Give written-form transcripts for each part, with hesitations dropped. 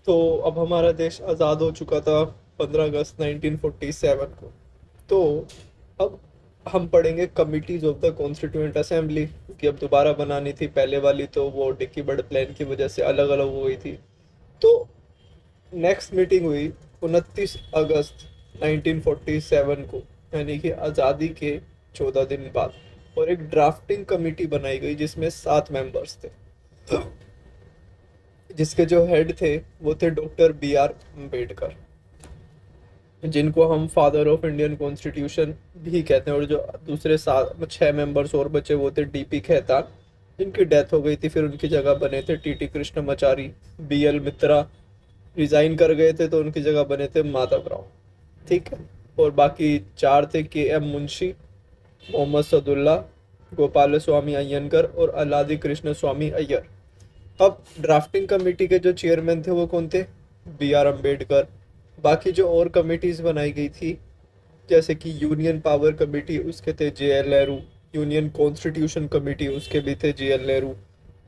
तो अब हमारा देश आज़ाद हो चुका था 15 अगस्त 1947 को। तो अब हम पढ़ेंगे committees of the constituent assembly, क्योंकि अब दोबारा बनानी थी। पहले वाली तो वो डिक्की बर्ड प्लान की वजह से अलग अलग हो गई थी। तो नेक्स्ट मीटिंग हुई 29 अगस्त 1947 को, यानी कि आज़ादी के 14 दिन बाद। और एक ड्राफ्टिंग कमेटी बनाई गई जिसमें 7 मेंबर्स थे, जिसके जो हेड थे वो थे डॉक्टर B.R. अम्बेडकर, जिनको हम फादर ऑफ इंडियन कॉन्स्टिट्यूशन भी कहते हैं। और जो दूसरे 6 मेंबर्स और बचे वो थे D.P. खेतान, जिनकी डेथ हो गई थी। फिर उनकी जगह बने थे T.T. कृष्णमाचारी, B.L. मित्रा रिजाइन कर गए थे तो उनकी जगह बने थे माधव राव। ठीक है। और बाकी 4 थे K.M. मुंशी, मोहम्मद सदुल्ला, गोपाल स्वामी अय्यंकर और अलादी कृष्ण स्वामी अय्यर। अब ड्राफ्टिंग कमेटी के जो चेयरमैन थे वो कौन थे? B.R. अम्बेडकर। बाकी जो और कमेटीज बनाई गई थी, जैसे कि यूनियन पावर कमेटी, उसके थे J.L. Nehru. Union constitution committee, उसके भी थे J.L. Nehru.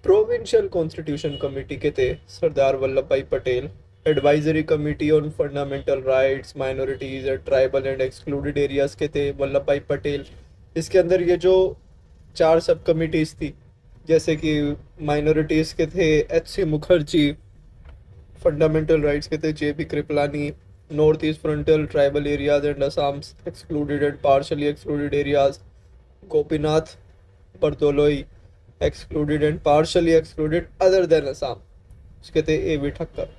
Provincial constitution committee के थे सरदार वल्लभ भाई Patel. Advisory committee on fundamental rights, minorities and tribal and excluded areas के थे वल्लभ भाई पटेल। इसके अंदर ये जो 4 सब कमिटीज थी, जैसे कि माइनॉरिटीज के थे H.C. मुखर्जी, फंडामेंटल राइट्स के थे J.B. Kripalani, north east frontal tribal areas and Assam excluded and partially excluded areas, Gopinath Bardoloi, excluded and partially excluded other than Assam, उसके थे A.V. Thakkar.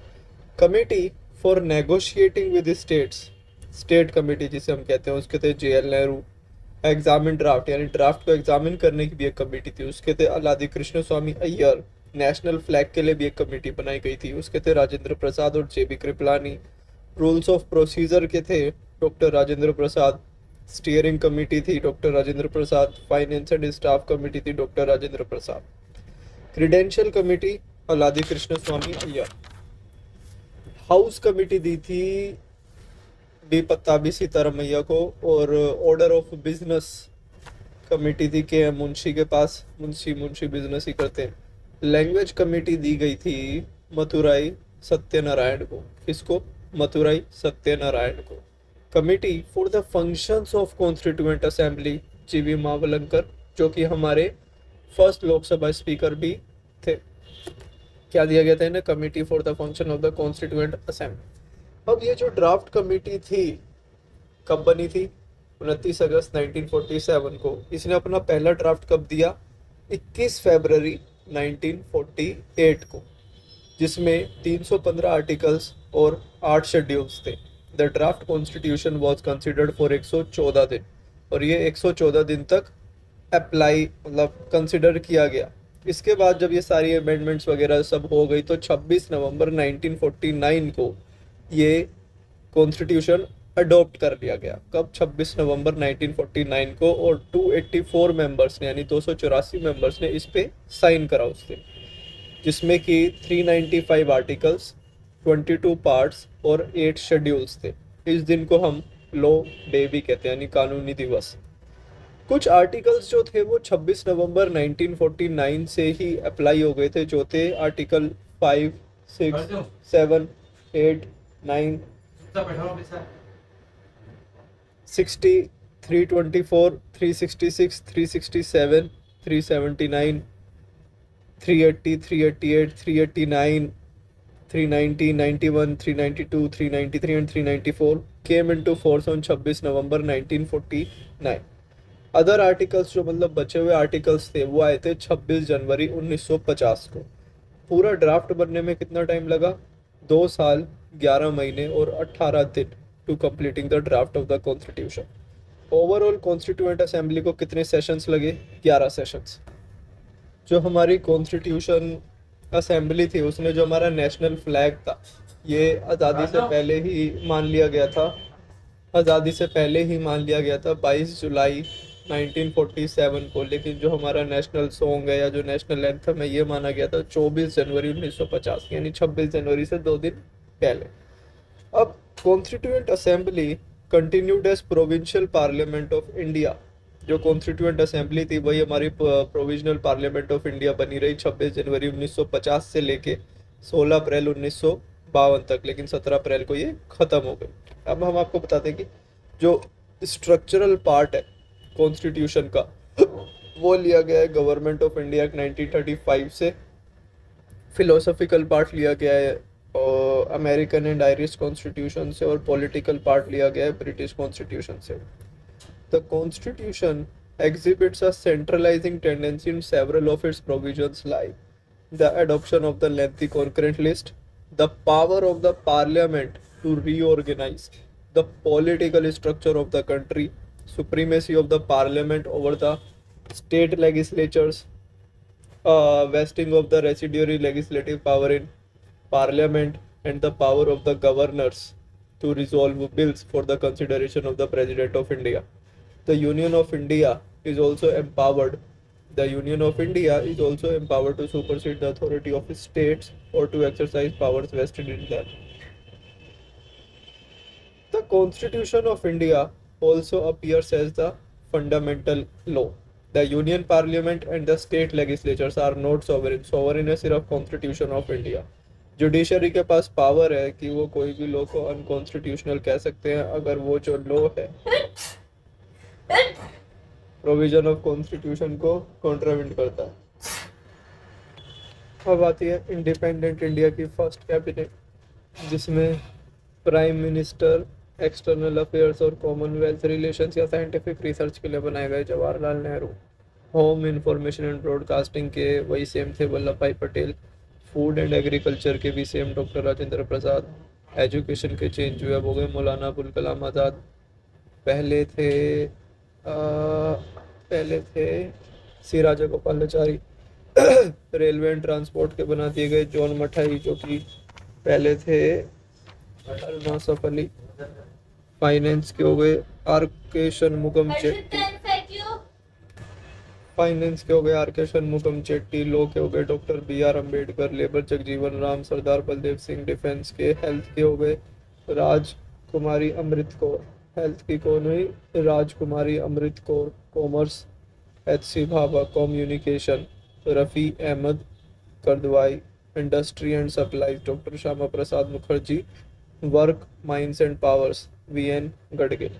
Committee for negotiating with states, state committee जिसे हम कहते हैं, उसके थे J.L. नेहरू। एग्जामिन ड्राफ्ट, यानी ड्राफ्ट को एग्जामिन करने की भी एक कमेटी थी, उसके थे Alladi Krishnaswami Ayyar. National flag के लिए भी एक कमेटी बनाई गई थी, उसके थे राजेंद्र प्रसाद और J.B. Kripalani. Rules of procedure के थे doctor Rajendra Prasad. Steering committee थी doctor Rajendra Prasad. Finance and staff committee थी doctor Rajendra Prasad. Credential committee अलादी Krishnaswami Iyer. House committee दी थी डी पत्ताबी सीतारमैया को। और ऑर्डर ऑफ बिजनेस कमेटी थी के मुंशी के पास, मुंशी बिजनेस ही करते हैं। लैंग्वेज कमेटी दी गई थी मथुराई सत्यनारायण को। किसको? मथुराई सत्यनारायण को। Committee for the functions of constituent assembly G.V. Mavalankar, जो कि हमारे फर्स्ट लोकसभा स्पीकर भी थे। क्या दिया गया था इन्हें? Committee for the function of the constituent assembly. अब ये जो ड्राफ्ट कमेटी थी कब बनी थी? 29 अगस्त 1947 को। इसने अपना पहला ड्राफ्ट कब दिया? 21 फरवरी 1948 को, जिसमें 315 आर्टिकल्स और 8 शेड्यूल्स थे। The draft constitution was considered for 114 दिन, और ये 114 दिन तक अप्लाई मतलब कंसिडर किया गया। इसके बाद जब ये सारी अमेंडमेंट्स वगैरह सब हो गई तो 26 नवंबर 1949 को ये कॉन्स्टिट्यूशन अडॉप्ट कर लिया गया। कब? 26 नवंबर 1949 को। और 284 मेंबर्स ने, यानी 284 मेंबर्स ने इस पे साइन करा उस दिन, जिसमें कि 395 आर्टिकल्स, 22 पार्ट्स और 8 शेड्यूल्स थे। इस दिन को हम लॉ डे भी कहते हैं, यानी कानूनी दिवस। कुछ आर्टिकल्स जो थे वो 26 नवंबर 1949 से ही अप्लाई हो गए थे, जो थे article 5, 6, 7, 8, 9, 60, 324, 366, 367, 379, 380, 388, 389, 390, 91, 392, 393 and 394 came into force on 26 November 1949। Other articles जो मतलब बचे हुए आर्टिकल्स थे वो आए थे 26 जनवरी 1950 को। पूरा ड्राफ्ट बनने में कितना टाइम लगा? 2 साल 11 महीने और 18 दिन to completing the draft of the constitution. Overall constituent assembly को कितने सेशंस लगे? 11 सेशंस। जो हमारी कॉन्स्टिट्यूशन असेंबली थी उसने जो हमारा नेशनल फ्लैग था ये आज़ादी से पहले ही मान लिया गया था। आज़ादी से पहले ही मान लिया गया था 22 जुलाई 1947 को। लेकिन जो हमारा नेशनल सॉन्ग है या जो नेशनल एंथम है ये माना गया था 24 जनवरी 1950, यानी 26 जनवरी से 2 दिन पहले। अब constituent assembly continued as provincial parliament of India. जो कॉन्स्टिट्यूएंट असेंबली थी वही हमारी प्रोविजनल पार्लियामेंट ऑफ इंडिया बनी रही 26 जनवरी 1950 से लेके 16 अप्रैल 52 तक, लेकिन 17 अप्रैल को ये खत्म हो गई। अब हम आपको बताते हैं कि जो स्ट्रक्चरल पार्ट है कॉन्स्टिट्यूशन का वो लिया गया है गवर्नमेंट ऑफ इंडिया एक्ट 1935 से। फिलोसॉफिकल पार्ट लिया गया है और अमेरिकन एंड आयरिश कॉन्स्टिट्यूशन से, और पॉलिटिकल पार्ट लिया गया है ब्रिटिश कॉन्स्टिट्यूशन से। The constitution exhibits a centralizing tendency in several of its provisions, like the adoption of the lengthy concurrent list, the power of the parliament to reorganize the political structure of the country, supremacy of the parliament over the state legislatures, vesting of the residuary legislative power in parliament, and the power of the governors to resolve bills for the consideration of the president of India. The Union of India is also empowered. The Union of India is also empowered to supersede the authority of states or to exercise powers vested in them. The Constitution of India also appears as the fundamental law. The Union Parliament and the state legislatures are not sovereign. Sovereign है सिर्फ Constitution of India. Judiciary के पास power है कि वो कोई भी law को unconstitutional कह सकते हैं अगर वो जो लॉ है प्रोविजन ऑफ कॉन्स्टिट्यूशन को कॉन्ट्रावेंट करता है। अब आती है इंडिपेंडेंट इंडिया की फर्स्ट कैबिनेट, जिसमें प्राइम मिनिस्टर, एक्सटर्नल अफेयर्स और कॉमनवेल्थ रिलेशंस या साइंटिफिक रिसर्च के लिए बनाए गए Jawaharlal Nehru. Home, information and broadcasting के वही सेम थे वल्लभ भाई पटेल। फूड एंड एग्रीकल्चर के भी same doctor Rajendra Prasad. Education के चेंज हुए, अब हो गए मौलाना अबुल कलाम आज़ाद। पहले थे सी राजा गोपालाचारी। रेलवे एंड ट्रांसपोर्ट के बना दिए गए जॉन मठाई, जो कि पहले थे अरुणा सफली। फाइनेंस के हो गए आर के शनमुगम चेट्टी। लॉ के हो गए doctor BR Ambedkar. Labour Jagjivan Ram, Sardar Baldev Singh. Defence के हेल्थ के हो गए राजकुमारी अमृत कौर। हेल्थ की कौन हुई? Rajkumari Amrit Kaur. Commerce HC Bhabha. Communication Rafi Ahmed Kidwai. Industry and supplies doctor Shyama Prasad Mukherjee. Work, mines and powers VN Gadgil.